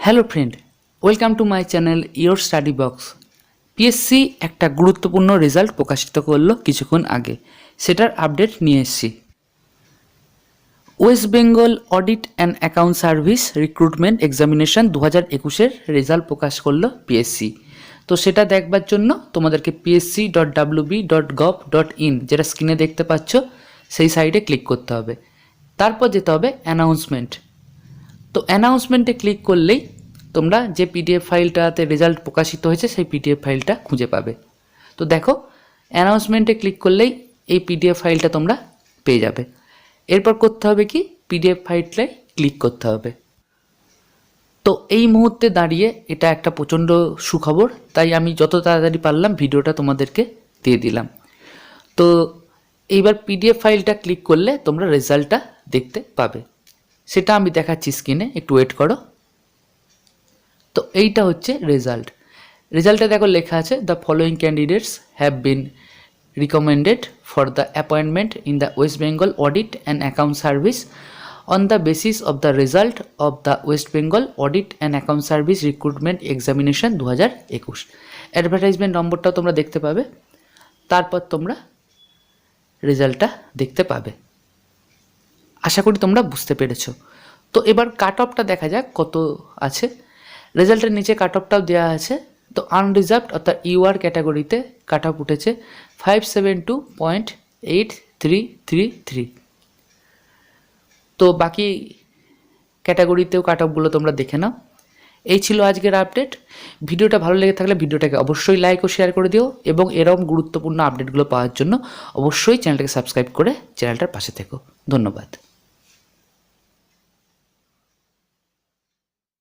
Hello friend, welcome to my channel your study box. PSC একটা গুরুত্বপূর্ণ result প্রকাশিত করলো কিছুক্ষণ আগে, সেটার আপডেট নিয়ে এসেছি। West Bengal audit and account service recruitment examination 2021-এর রেজাল্ট প্রকাশ করলো পিএসসি। তো সেটা দেখবার জন্য তোমাদেরকে psc.wb.gov.in যেটা স্ক্রিনে দেখতে পাচ্ছ সেই সাইটে ক্লিক করতে হবে। তারপর যেতে হবে অ্যানাউন্সমেন্ট। তো অ্যানাউন্সমেন্টে ক্লিক করলেই তোমরা যে পিডিএফ ফাইলটাতে রেজাল্ট প্রকাশিত হয়েছে সেই পিডিএফ ফাইলটা খুঁজে পাবে। তো দেখো, অ্যানাউন্সমেন্টে ক্লিক করলেই এই পিডিএফ ফাইলটা তোমরা পেয়ে যাবে। এরপর করতে হবে কি, পিডিএফ ফাইলটায় ক্লিক করতে হবে। তো এই মুহূর্তে দাঁড়িয়ে এটা একটা প্রচণ্ড সুখবর, তাই আমি যত তাড়াতাড়ি পারলাম ভিডিওটা তোমাদেরকে দিয়ে দিলাম। তো এইবার পিডিএফ ফাইলটা ক্লিক করলে তোমরা রেজাল্টটা দেখতে পাবে, সেটা আমি দেখাচ্ছি স্ক্রিনে, একটু ওয়েট করো। তো এইটা হচ্ছে রেজাল্টে দেখো লেখা আছে, the following candidates have been recommended for the appointment in the West Bengal audit and account service on the basis of the result of the West Bengal audit and account service recruitment examination 2021। Advertisement নম্বরটাও তোমরা দেখতে পাবে, তারপর তোমরা রেজাল্টটা দেখতে পাবে। আশা করি তোমরা বুঝতে পেরেছো। তো এবার কাট অফটা দেখা যাক কত আছে। রেজাল্টের নিচে কাট অফটাও দেওয়া আছে। তো আনরিজার্ভড অর্থাৎ ইউআর ক্যাটাগরিতে কাট অফ উঠেছে 572.8333। তো বাকি ক্যাটাগরিতেও কাট অফগুলো তোমরা দেখে নাও। এই ছিল আজকের আপডেট। ভিডিওটা ভালো লেগে থাকলে ভিডিওটাকে অবশ্যই লাইক ও শেয়ার করে দিও, এবং এরকম গুরুত্বপূর্ণ আপডেটগুলো পাওয়ার জন্য অবশ্যই চ্যানেলটাকে সাবস্ক্রাইব করে চ্যানেলটার পাশে থেকো। ধন্যবাদ।